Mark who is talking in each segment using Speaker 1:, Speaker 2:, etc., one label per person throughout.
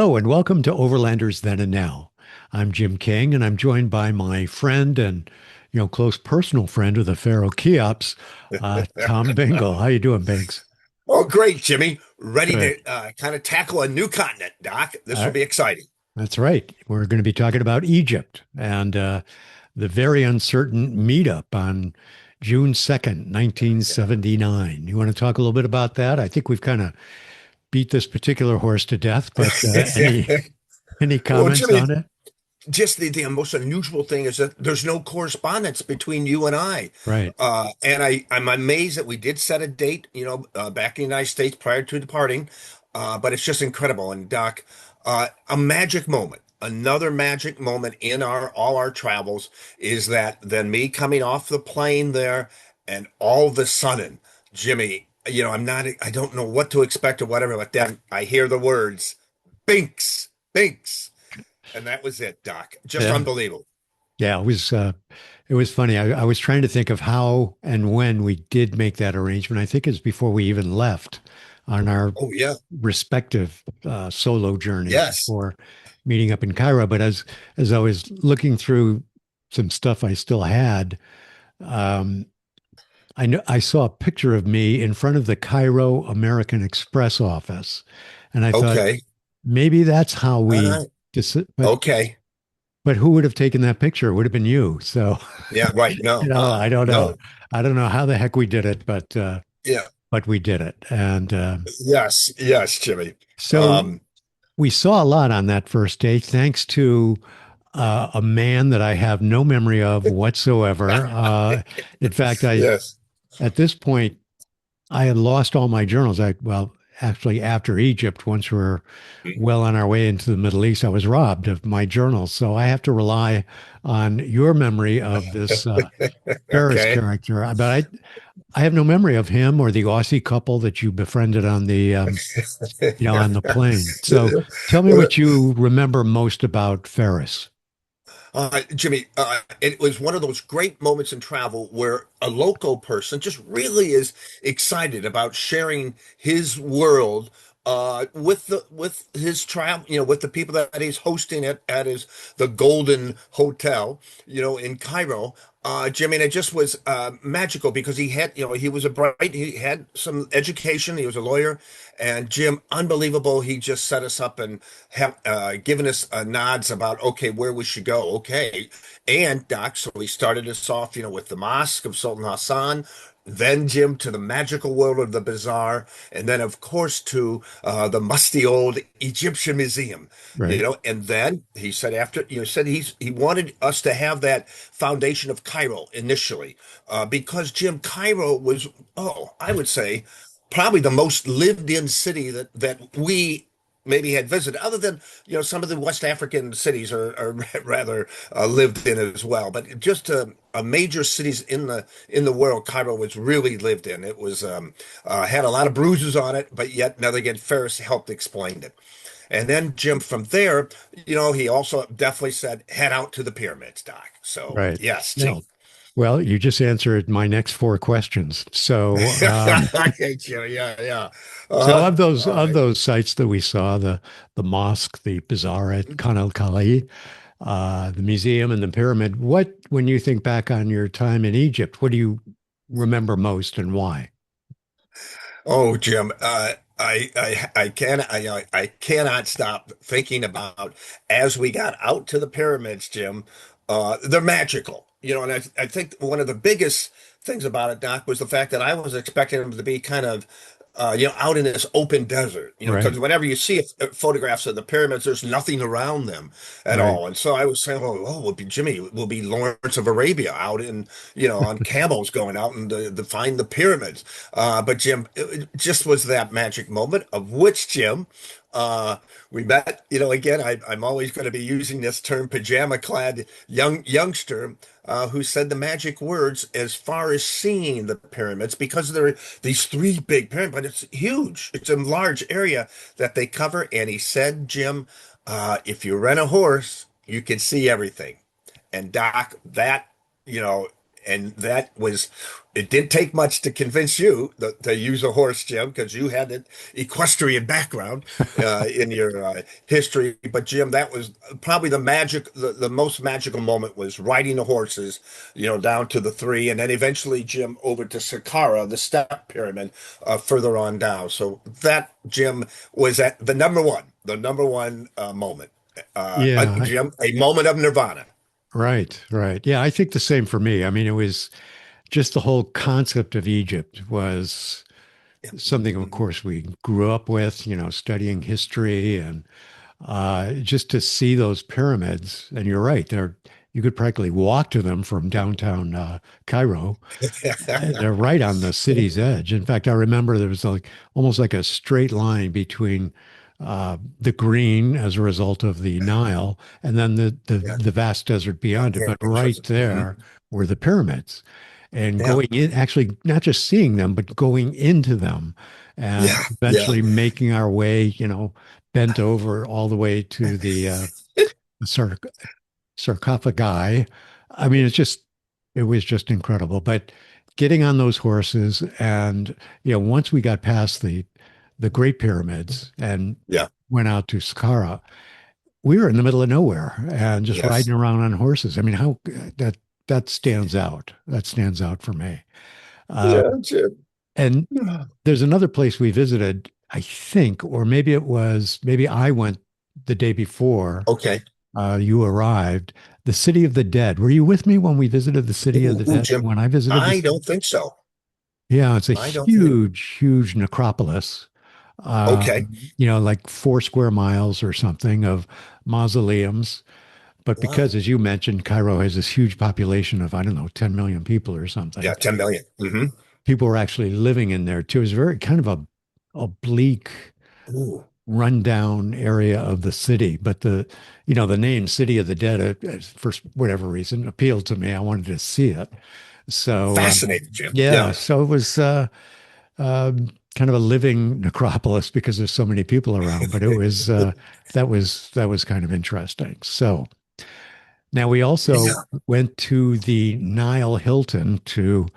Speaker 1: Hello and welcome to Overlanders Then and Now. I'm Jim King and I'm joined by my friend and close personal friend of the Pharaoh Keops, Tom Bingle. How you doing, Biggs?
Speaker 2: Oh, great, Jimmy. Ready
Speaker 1: Good.
Speaker 2: to kind of tackle a new continent, Doc. This will
Speaker 1: Uh,
Speaker 2: be exciting.
Speaker 1: that's right. We're going to be talking about Egypt and the very uncertain meetup on June 2nd,
Speaker 2: Yeah.
Speaker 1: 1979. You want to talk a little bit about that? I think we've kind of beat this particular horse to death, but any
Speaker 2: Well,
Speaker 1: comments
Speaker 2: Jimmy,
Speaker 1: on it?
Speaker 2: just the most unusual thing is that there's no correspondence between you and I.
Speaker 1: Right.
Speaker 2: I'm amazed that we did set a date, back in the United States prior to departing. But it's just incredible. And Doc, a magic moment. Another magic moment in our all our travels is that then me coming off the plane there, and all of a sudden, Jimmy, I don't know what to expect or whatever, but then I hear the words, Binks, Binks. And that was it, Doc. Just
Speaker 1: Yeah.
Speaker 2: unbelievable.
Speaker 1: Yeah, it was funny. I was trying to think of how and when we did make that arrangement. I think it's before we even left on our
Speaker 2: Oh yeah.
Speaker 1: respective solo journeys
Speaker 2: Yes.
Speaker 1: before meeting up in Cairo. But as I was looking through some stuff I still had, um, I saw a picture of me in front of the Cairo American Express office, and I thought
Speaker 2: Okay.
Speaker 1: maybe that's how
Speaker 2: All
Speaker 1: we
Speaker 2: right.
Speaker 1: just.
Speaker 2: Okay.
Speaker 1: But who would have taken that picture? It would have been you. So.
Speaker 2: Yeah, right. No.
Speaker 1: I don't know.
Speaker 2: No.
Speaker 1: I don't know how the heck we did it,
Speaker 2: Yeah.
Speaker 1: but we did it. And
Speaker 2: Yes. Yes, Jimmy.
Speaker 1: so
Speaker 2: Um,
Speaker 1: we saw a lot on that first date, thanks to a man that I have no memory of whatsoever. In fact, I
Speaker 2: yes.
Speaker 1: at this point I had lost all my journals. Actually, after Egypt, once we were well on our way into the Middle East, I was robbed of my journals. So I have to rely on your memory of this Ferris
Speaker 2: Okay.
Speaker 1: character. I have no memory of him or the Aussie couple that you befriended on the on the plane. So tell me what you remember most about Ferris.
Speaker 2: Jimmy, it was one of those great moments in travel where a local person just really is excited about sharing his world with his travel, with the people that he's hosting at his the Golden Hotel, in Cairo. Jimmy, and it just was magical because he was he had some education, he was a lawyer, and Jim, unbelievable. He just set us up and have given us nods about okay where we should go. Okay, and Doc, so he started us off, with the Mosque of Sultan Hassan. Then Jim to the magical world of the bazaar, and then of course to the musty old Egyptian museum.
Speaker 1: Right.
Speaker 2: And then he said said he wanted us to have that foundation of Cairo initially, because Jim, Cairo was, I would say, probably the most lived in city that we maybe had visited, other than some of the West African cities are rather lived in as well. But just major cities in the world, Cairo was really lived in. It was had a lot of bruises on it, but yet another again, Ferris helped explain it. And then Jim, from there, he also definitely said head out to the pyramids, Doc. So
Speaker 1: Right.
Speaker 2: yes,
Speaker 1: Yeah.
Speaker 2: Jim.
Speaker 1: Well, you just answered my next four questions.
Speaker 2: Okay, Jim. Yeah, yeah.
Speaker 1: So
Speaker 2: All
Speaker 1: of
Speaker 2: right.
Speaker 1: those sites that we saw, the mosque, the bazaar at Khan el Khali, the museum, and the pyramid, when you think back on your time in Egypt, what do you remember most and why?
Speaker 2: Oh, Jim, I cannot stop thinking about as we got out to the pyramids, Jim. They're magical, and I think one of the biggest things about it, Doc, was the fact that I was expecting them to be kind of, out in this open desert,
Speaker 1: Right.
Speaker 2: because whenever you see photographs of the pyramids, there's nothing around them at
Speaker 1: Right.
Speaker 2: all. And so I was saying, we'll be Jimmy, we'll be Lawrence of Arabia out in, on camels going out and to find the pyramids. But Jim, it just was that magic moment of which, Jim, we met, again, I'm always going to be using this term pajama clad youngster who said the magic words as far as seeing the pyramids because there are these three big pyramids, but it's huge. It's a large area that they cover. And he said, Jim, if you rent a horse, you can see everything. And Doc, that, you know, And that was, it didn't take much to convince you to use a horse, Jim, because you had an equestrian background in your history. But Jim, that was probably the most magical moment was riding the horses, down to the three, and then eventually, Jim, over to Saqqara, the step pyramid, further on down. So that, Jim, was at the number one moment.
Speaker 1: Yeah,
Speaker 2: Jim, a moment of nirvana.
Speaker 1: right, right. Yeah, I think the same for me. I mean, it was just the whole concept of Egypt was
Speaker 2: Yeah.
Speaker 1: something, of
Speaker 2: Mhm.
Speaker 1: course, we grew up with, studying history and just to see those pyramids. And you're right, you could practically walk to them from downtown Cairo. They're right on the city's edge. In fact, I remember there was like almost like a straight line between the green as a result of the Nile and then
Speaker 2: Yeah.
Speaker 1: the vast desert beyond it.
Speaker 2: Yeah.
Speaker 1: But right
Speaker 2: Mhm.
Speaker 1: there were the pyramids. And
Speaker 2: Yeah.
Speaker 1: going in, actually, not just seeing them, but going into them and
Speaker 2: Yeah. Yeah.
Speaker 1: eventually making our way, bent over all the way to the sarcophagi. I mean, it was just incredible. But getting on those horses and, once we got past the Great Pyramids and
Speaker 2: Yeah.
Speaker 1: went out to Saqqara, we were in the middle of nowhere and just
Speaker 2: Yes.
Speaker 1: riding around on horses. I mean, how that that stands out. That stands out for me. Uh,
Speaker 2: Yeah, Jim.
Speaker 1: and there's another place we visited, I think, or maybe I went the day before
Speaker 2: Okay.
Speaker 1: you arrived, the City of the Dead. Were you with me when we visited the City of the
Speaker 2: Ooh,
Speaker 1: Dead?
Speaker 2: Jim,
Speaker 1: When I visited
Speaker 2: I
Speaker 1: this?
Speaker 2: don't think so.
Speaker 1: Yeah, it's a
Speaker 2: I don't think.
Speaker 1: huge necropolis.
Speaker 2: Okay.
Speaker 1: Like 4 square miles or something of mausoleums. But because,
Speaker 2: Wow.
Speaker 1: as you mentioned, Cairo has this huge population of, I don't know, 10 million people or something.
Speaker 2: Yeah, 10 million.
Speaker 1: People were actually living in there too. It was very kind of a bleak,
Speaker 2: Ooh,
Speaker 1: rundown area of the city. But the name City of the Dead, for whatever reason, appealed to me. I wanted to see it. So,
Speaker 2: fascinating, Jim.
Speaker 1: yeah,
Speaker 2: Yeah.
Speaker 1: so it was kind of a living necropolis because there's so many people around. But it was that was kind of interesting. So now we also
Speaker 2: Yeah.
Speaker 1: went to the Nile Hilton to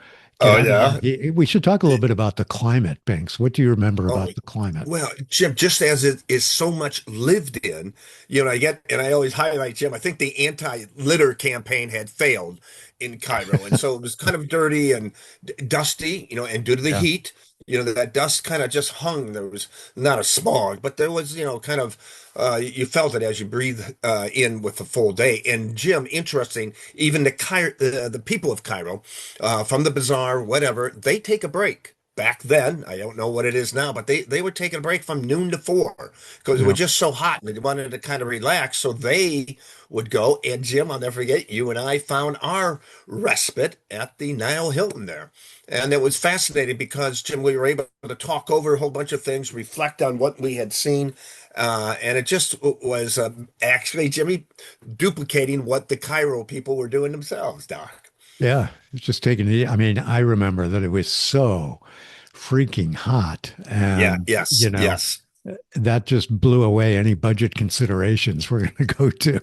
Speaker 1: get
Speaker 2: Oh,
Speaker 1: on.
Speaker 2: yeah.
Speaker 1: We should talk a little bit about the climate, Binks. What do you remember
Speaker 2: Oh,
Speaker 1: about the climate?
Speaker 2: well, Jim, just as it is so much lived in, and I always highlight, Jim, I think the anti-litter campaign had failed in Cairo. And so it was kind of dirty and dusty, and due to the
Speaker 1: Yeah.
Speaker 2: heat, that dust kind of just hung. There was not a smog, but there was, kind of, you felt it as you breathe in with the full day. And Jim, interesting, even the people of Cairo, from the bazaar, whatever, they take a break. Back then, I don't know what it is now, but they were taking a break from noon to 4 because it
Speaker 1: Yeah.
Speaker 2: was just so hot and they wanted to kind of relax. So they would go. And Jim, I'll never forget, you and I found our respite at the Nile Hilton there. And it was fascinating because, Jim, we were able to talk over a whole bunch of things, reflect on what we had seen. And it just was actually, Jimmy, duplicating what the Cairo people were doing themselves, Doc.
Speaker 1: Yeah, it's just taking it. I mean, I remember that it was so freaking hot,
Speaker 2: Yeah,
Speaker 1: and
Speaker 2: yes, yes.
Speaker 1: that just blew away any budget considerations. We're going to go to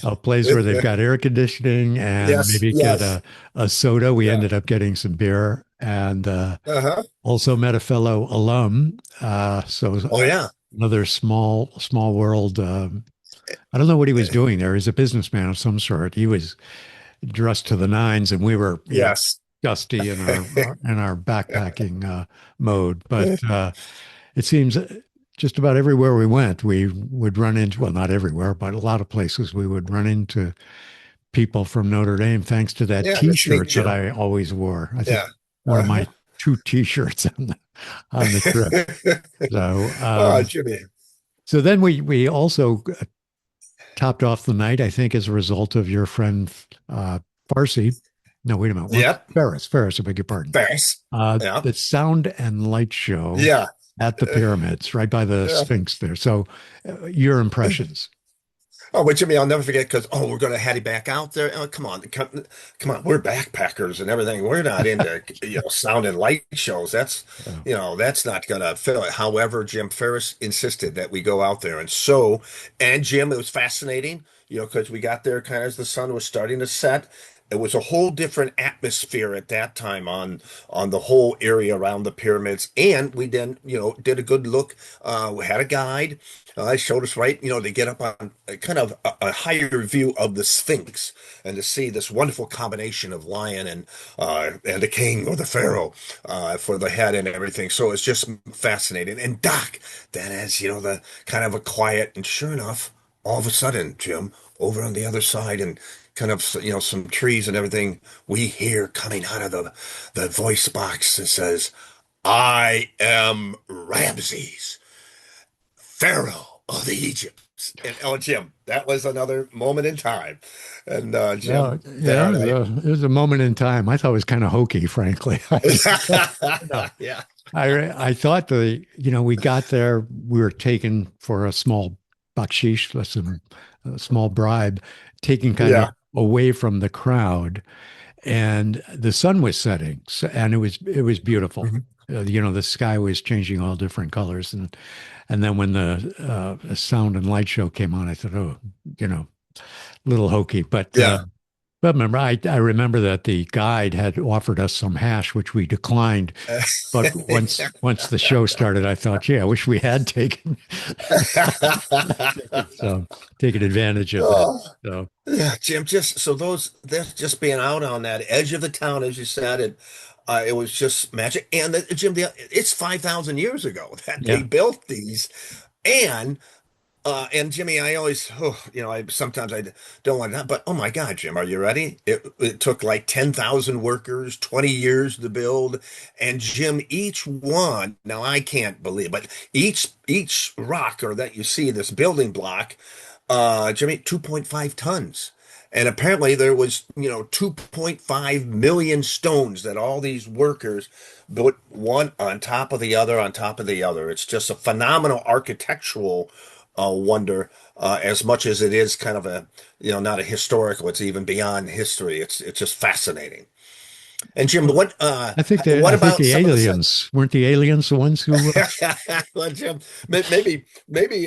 Speaker 1: a place where they've got air conditioning and
Speaker 2: Yes,
Speaker 1: maybe get
Speaker 2: yes.
Speaker 1: a soda. We
Speaker 2: Yeah.
Speaker 1: ended up getting some beer and
Speaker 2: Uh-huh.
Speaker 1: also met a fellow alum. So
Speaker 2: Oh yeah.
Speaker 1: another small world. I don't know what he was doing there. He's a businessman of some sort. He was dressed to the nines, and we were,
Speaker 2: Yes.
Speaker 1: dusty in our backpacking mode. But it seems just about everywhere we went, we would run into, well, not everywhere, but a lot of places we would run into people from Notre Dame, thanks to that
Speaker 2: Yeah, that's neat,
Speaker 1: T-shirt that
Speaker 2: Jim.
Speaker 1: I always wore. I think
Speaker 2: Yeah.
Speaker 1: one of
Speaker 2: Uh-huh.
Speaker 1: my two T-shirts on the trip. So,
Speaker 2: Oh, Jimmy.
Speaker 1: so then we also topped off the night, I think, as a result of your friend Farsi. No, wait a minute. What?
Speaker 2: Yep.
Speaker 1: Ferris, I beg your pardon.
Speaker 2: Fast. Yeah.
Speaker 1: The sound and light show
Speaker 2: Yeah.
Speaker 1: at the pyramids, right by the
Speaker 2: Yeah.
Speaker 1: Sphinx there. So, your impressions.
Speaker 2: Oh, but Jimmy, I'll never forget because we're going to head back out there. Oh, come on, we're backpackers and everything. We're not into sound and light shows.
Speaker 1: Oh,
Speaker 2: That's not going to fill it. However, Jim Ferris insisted that we go out there, and Jim, it was fascinating. because we got there kind of as the sun was starting to set. It was a whole different atmosphere at that time on the whole area around the pyramids. And we then, did a good look. We had a guide. Showed us right, to get up on kind of a higher view of the Sphinx and to see this wonderful combination of lion and the king or the pharaoh for the head and everything. So it's just fascinating. And Doc, then as the kind of a quiet, and sure enough, all of a sudden, Jim, over on the other side and kind of some trees and everything, we hear coming out of the voice box that says, "I am Ramses, Pharaoh of the Egypts." And oh, Jim, that was another moment in time. And
Speaker 1: Well,
Speaker 2: Jim,
Speaker 1: yeah,
Speaker 2: there I.
Speaker 1: it was a moment in time. I thought it was kind of hokey, frankly. No,
Speaker 2: Yeah.
Speaker 1: I thought we got there, we were taken for a small bakshish, a small bribe, taken kind of
Speaker 2: Yeah.
Speaker 1: away from the crowd, and the sun was setting, and it was beautiful.
Speaker 2: Mhm.
Speaker 1: The sky was changing all different colors, and then when the sound and light show came on, I thought, oh, little hokey,
Speaker 2: Yeah.
Speaker 1: but remember, I remember that the guide had offered us some hash, which we declined. But once the show started, I thought, yeah, I wish we had so taken advantage of that.
Speaker 2: Oh,
Speaker 1: So
Speaker 2: yeah, Jim, just so that's just being out on that edge of the town, as you said, it was just magic. And Jim, it's 5,000 years ago that they
Speaker 1: yeah,
Speaker 2: built these. And and Jimmy, I always, I sometimes I don't want to, but oh my God, Jim, are you ready? It took like 10,000 workers, 20 years to build, and Jim, each one. Now I can't believe, but each rock or that you see this building block, Jimmy, 2.5 tons. And apparently there was, 2.5 million stones that all these workers built one on top of the other on top of the other. It's just a phenomenal architectural wonder, as much as it is kind of not a historical, it's even beyond history. It's just fascinating. And Jim,
Speaker 1: well,
Speaker 2: what
Speaker 1: I think
Speaker 2: about
Speaker 1: the
Speaker 2: some of the
Speaker 1: aliens weren't the aliens the ones who.
Speaker 2: well, Jim, maybe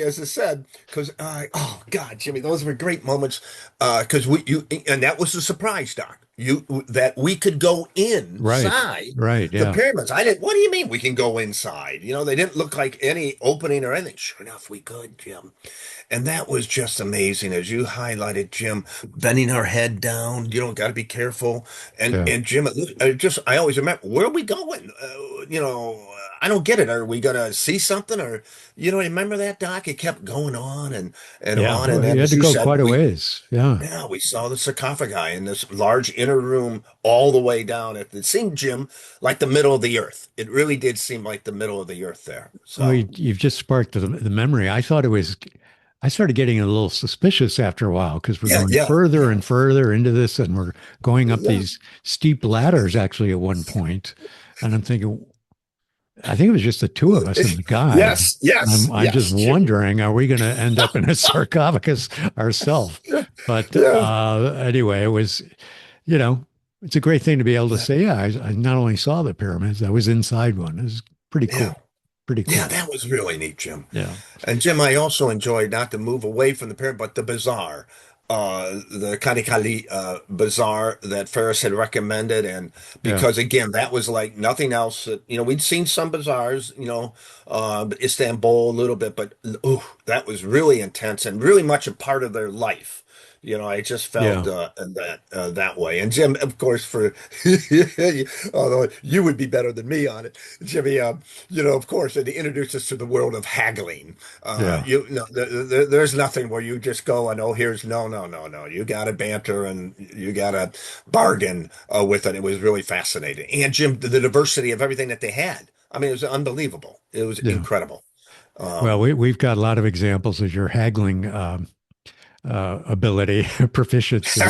Speaker 2: as I said, because oh God, Jimmy, those were great moments. Because and that was the surprise, Doc. That we could go
Speaker 1: Right,
Speaker 2: inside
Speaker 1: right,
Speaker 2: the
Speaker 1: yeah,
Speaker 2: pyramids. I didn't. What do you mean we can go inside? They didn't look like any opening or anything. Sure enough, we could, Jim. And that was just amazing, as you highlighted, Jim, bending our head down. Got to be careful. And
Speaker 1: yeah.
Speaker 2: and Jim, I always remember, where are we going? I don't get it. Are we gonna see something, or remember that, Doc? It kept going on and
Speaker 1: Yeah,
Speaker 2: on, and
Speaker 1: well, you
Speaker 2: then
Speaker 1: had
Speaker 2: as
Speaker 1: to
Speaker 2: you
Speaker 1: go
Speaker 2: said,
Speaker 1: quite a ways. Yeah.
Speaker 2: we saw the sarcophagi in this large inner room all the way down. It seemed, Jim, like the middle of the earth. It really did seem like the middle of the earth there.
Speaker 1: Well,
Speaker 2: So
Speaker 1: you've just sparked the memory. I started getting a little suspicious after a while because we're
Speaker 2: yeah,
Speaker 1: going
Speaker 2: yeah,
Speaker 1: further
Speaker 2: yeah,
Speaker 1: and further into this, and we're going up
Speaker 2: yeah.
Speaker 1: these steep ladders actually at one point. And I'm thinking, I think it was just the two of us and the guide.
Speaker 2: Yes,
Speaker 1: I'm just
Speaker 2: yes, Jimmy.
Speaker 1: wondering, are we going to end up in a sarcophagus ourselves?
Speaker 2: Yeah,
Speaker 1: But
Speaker 2: yeah,
Speaker 1: anyway, you know, it's a great thing to be able to
Speaker 2: yeah,
Speaker 1: say, yeah, I not only saw the pyramids, I was inside one. It was pretty
Speaker 2: yeah.
Speaker 1: cool. Pretty
Speaker 2: Yeah,
Speaker 1: cool.
Speaker 2: that was really neat, Jim.
Speaker 1: Yeah.
Speaker 2: And Jim, I also enjoyed, not to move away from the pyramid, but the bazaar, the Kali bazaar that Ferris had recommended, and
Speaker 1: Yeah.
Speaker 2: because again, that was like nothing else. We'd seen some bazaars, Istanbul a little bit, but ooh, that was really intense and really much a part of their life. I just felt
Speaker 1: Yeah.
Speaker 2: that way. And Jim, of course, although you would be better than me on it, Jimmy. Of course, they introduced us to the world of haggling.
Speaker 1: Yeah.
Speaker 2: There's nothing where you just go and oh, here's no, no, no, no. You got to banter and you got to bargain with it. It was really fascinating. And Jim, the diversity of everything that they had. I mean, it was unbelievable. It was
Speaker 1: Yeah.
Speaker 2: incredible.
Speaker 1: Well,
Speaker 2: Um,
Speaker 1: we've got a lot of examples of your haggling ability, proficiency,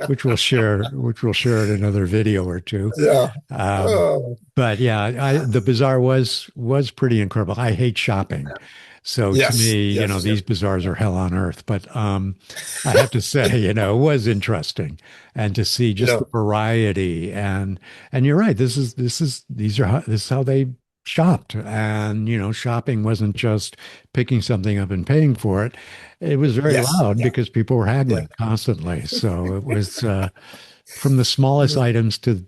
Speaker 1: which we'll share in another video or two.
Speaker 2: yeah.
Speaker 1: Um,
Speaker 2: Oh,
Speaker 1: but yeah, the bazaar was pretty incredible. I hate shopping. So to
Speaker 2: yes,
Speaker 1: me,
Speaker 2: yes,
Speaker 1: these
Speaker 2: Jim.
Speaker 1: bazaars are hell on earth. But I have to say, it was interesting, and to see
Speaker 2: You
Speaker 1: just the
Speaker 2: know,
Speaker 1: variety and you're right. This is how they shopped. And, shopping wasn't just picking something up and paying for it. It was very
Speaker 2: Yes.
Speaker 1: loud
Speaker 2: Yeah.
Speaker 1: because people were
Speaker 2: Yeah.
Speaker 1: haggling constantly. So it was from the smallest items to,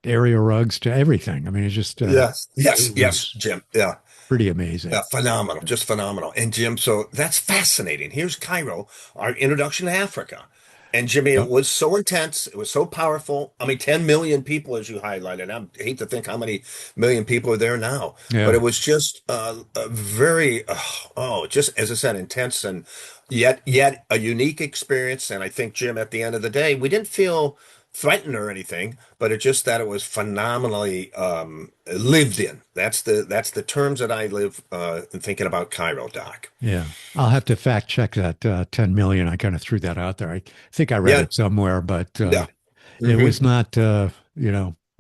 Speaker 1: area rugs to everything. I mean,
Speaker 2: Yes. Yes.
Speaker 1: it
Speaker 2: Yes,
Speaker 1: was
Speaker 2: Jim. Yeah.
Speaker 1: pretty amazing.
Speaker 2: Yeah, phenomenal, just phenomenal. And Jim, so that's fascinating. Here's Cairo, our introduction to Africa. And Jimmy, it
Speaker 1: Yep.
Speaker 2: was so intense. It was so powerful. I mean, 10 million people, as you highlighted. I hate to think how many million people are there now, but
Speaker 1: Yeah.
Speaker 2: it was just a very, just as I said, intense and yet a unique experience. And I think, Jim, at the end of the day, we didn't feel threatened or anything, but it's just that it was phenomenally lived in. That's the terms that I live in thinking about Cairo, Doc.
Speaker 1: Yeah. I'll have to fact check that 10 million. I kind of threw that out there. I think I read
Speaker 2: Yeah,
Speaker 1: it somewhere, but
Speaker 2: yeah.
Speaker 1: it
Speaker 2: Hmm.
Speaker 1: was not, a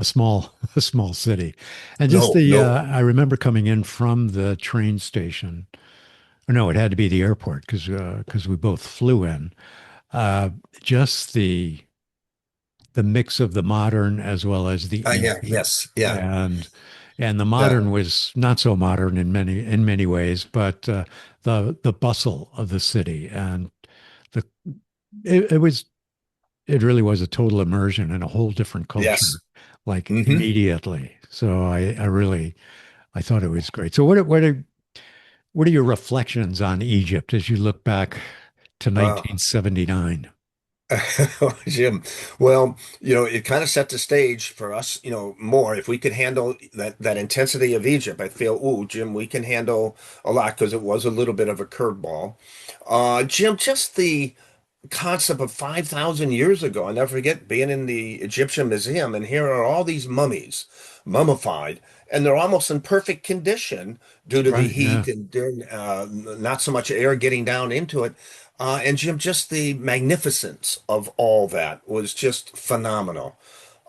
Speaker 1: small, a small city. And just
Speaker 2: No, no.
Speaker 1: I remember coming in from the train station. Or no, it had to be the airport because we both flew in. Uh, just the mix of the modern as well as the
Speaker 2: Yeah,
Speaker 1: ancient,
Speaker 2: yes, yeah,
Speaker 1: and the
Speaker 2: yeah,
Speaker 1: modern was not so modern in many ways, but the bustle of the city and the it really was a total immersion in a whole different culture,
Speaker 2: yes.
Speaker 1: like
Speaker 2: Hmm.
Speaker 1: immediately. So I really I thought it was great. So what are your reflections on Egypt as you look back to
Speaker 2: Uh,
Speaker 1: 1979?
Speaker 2: Jim, well, it kind of set the stage for us, more. If we could handle that intensity of Egypt, I feel, ooh, Jim, we can handle a lot because it was a little bit of a curveball. Jim, just the concept of 5,000 years ago. I never forget being in the Egyptian Museum, and here are all these mummies, mummified, and they're almost in perfect condition due to the
Speaker 1: Right. Yeah.
Speaker 2: heat and during, not so much air getting down into it. And Jim, just the magnificence of all that was just phenomenal.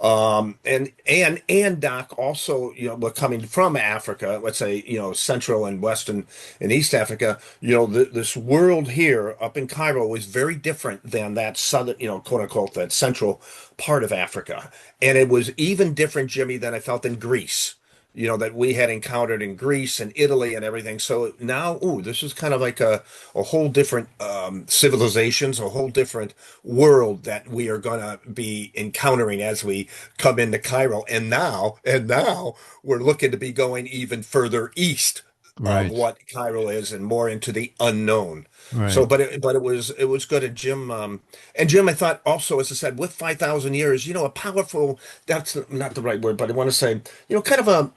Speaker 2: And Doc also, we're coming from Africa, let's say, Central and Western and East Africa, this world here up in Cairo was very different than that southern, quote unquote, that central part of Africa. And it was even different, Jimmy, than I felt in Greece. That we had encountered in Greece and Italy and everything. So now, ooh, this is kind of like a whole different civilizations, a whole different world that we are going to be encountering as we come into Cairo. And now we're looking to be going even further east of
Speaker 1: Right.
Speaker 2: what Cairo is and more into the unknown. So,
Speaker 1: Right.
Speaker 2: but it was good. And Jim, I thought also, as I said, with 5,000 years, a powerful. That's not the right word, but I want to say, kind of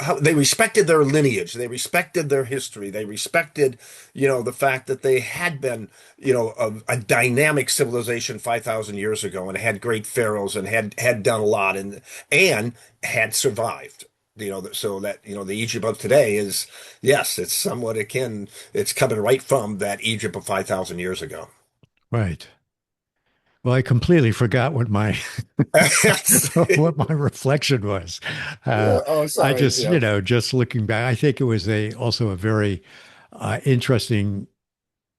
Speaker 2: how they respected their lineage, they respected their history, they respected, the fact that they had been, a dynamic civilization 5,000 years ago and had great pharaohs and had done a lot and had survived. So that, the Egypt of today is, yes, it's somewhat akin. It's coming right from that Egypt of 5,000 years ago.
Speaker 1: Right. Well, I completely forgot what my
Speaker 2: Yes.
Speaker 1: what my reflection was. Uh,
Speaker 2: Oh,
Speaker 1: I
Speaker 2: sorry.
Speaker 1: just,
Speaker 2: Yeah.
Speaker 1: just looking back, I think it was also a very interesting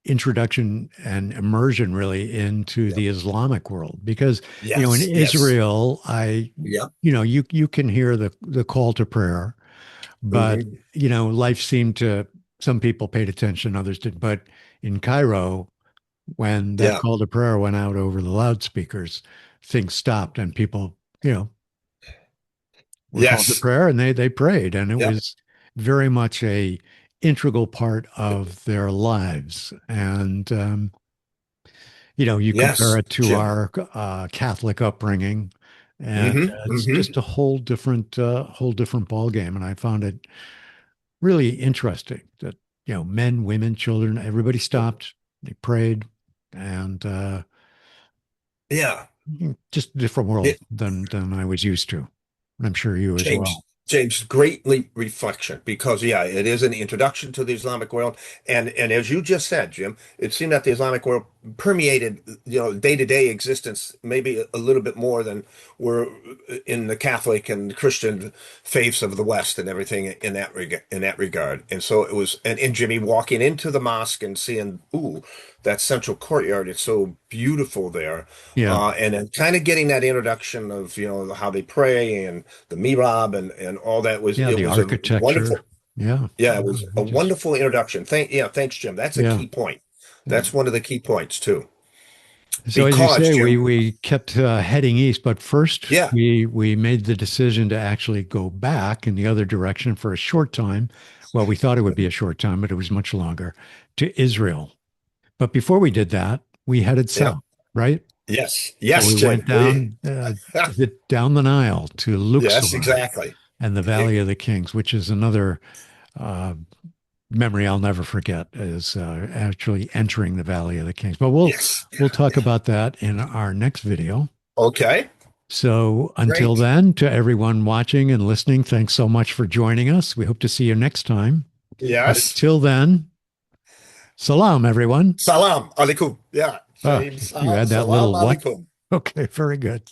Speaker 1: introduction and immersion really into
Speaker 2: Yep.
Speaker 1: the Islamic world because, in
Speaker 2: Yes. Yes.
Speaker 1: Israel,
Speaker 2: Yep.
Speaker 1: you can hear the call to prayer, but
Speaker 2: Hmm.
Speaker 1: life seemed to some people paid attention, others didn't. But in Cairo, when that
Speaker 2: Yeah.
Speaker 1: call to prayer went out over the loudspeakers, things stopped and people, were called to
Speaker 2: Yes.
Speaker 1: prayer and they prayed. And it
Speaker 2: Yep.
Speaker 1: was very much a integral part of their lives. And, you compare
Speaker 2: Yes,
Speaker 1: it to
Speaker 2: Jim.
Speaker 1: our Catholic upbringing, and
Speaker 2: Hmm.
Speaker 1: it's
Speaker 2: Hmm.
Speaker 1: just a whole different ball game. And I found it really interesting that, men, women, children, everybody stopped, they prayed, and
Speaker 2: Yeah.
Speaker 1: just a different world than I was used to. I'm sure you as
Speaker 2: James,
Speaker 1: well.
Speaker 2: James, greatly reflection because yeah, it is an introduction to the Islamic world, and as you just said, Jim, it seemed that the Islamic world permeated day-to-day existence maybe a little bit more than we're in the Catholic and Christian faiths of the West and everything in that regard. And so it was, and Jimmy walking into the mosque and seeing, ooh. that central courtyard. It's so beautiful there.
Speaker 1: Yeah.
Speaker 2: And then kind of getting that introduction of, how they pray and the mihrab and all that was,
Speaker 1: Yeah.
Speaker 2: it
Speaker 1: The
Speaker 2: was a
Speaker 1: architecture.
Speaker 2: wonderful,
Speaker 1: Yeah.
Speaker 2: yeah, it
Speaker 1: Yeah.
Speaker 2: was a
Speaker 1: Just,
Speaker 2: wonderful introduction. Thanks, Jim. That's a
Speaker 1: yeah.
Speaker 2: key point.
Speaker 1: Yeah.
Speaker 2: That's one of the key points too.
Speaker 1: So as you
Speaker 2: Because,
Speaker 1: say,
Speaker 2: Jim,
Speaker 1: we kept heading east, but first
Speaker 2: yeah,
Speaker 1: we made the decision to actually go back in the other direction for a short time. Well, we thought it would be a short time, but it was much longer to Israel. But before we did that, we headed
Speaker 2: yeah,
Speaker 1: south, right?
Speaker 2: yes,
Speaker 1: So
Speaker 2: yes,
Speaker 1: we went
Speaker 2: Jim. We,
Speaker 1: down down the Nile to
Speaker 2: yes,
Speaker 1: Luxor
Speaker 2: exactly.
Speaker 1: and the Valley of the Kings, which is another uh, memory I'll never forget. Is actually entering the Valley of the Kings. But
Speaker 2: Yes.
Speaker 1: we'll talk about that in our next video.
Speaker 2: Okay.
Speaker 1: So until
Speaker 2: Great.
Speaker 1: then, to everyone watching and listening, thanks so much for joining us. We hope to see you next time. But
Speaker 2: Yes.
Speaker 1: until then, salam, everyone.
Speaker 2: Salam alaikum. Yeah.
Speaker 1: Ah,
Speaker 2: James,
Speaker 1: you had that
Speaker 2: salam
Speaker 1: little what?
Speaker 2: alaikum.
Speaker 1: Okay, very good.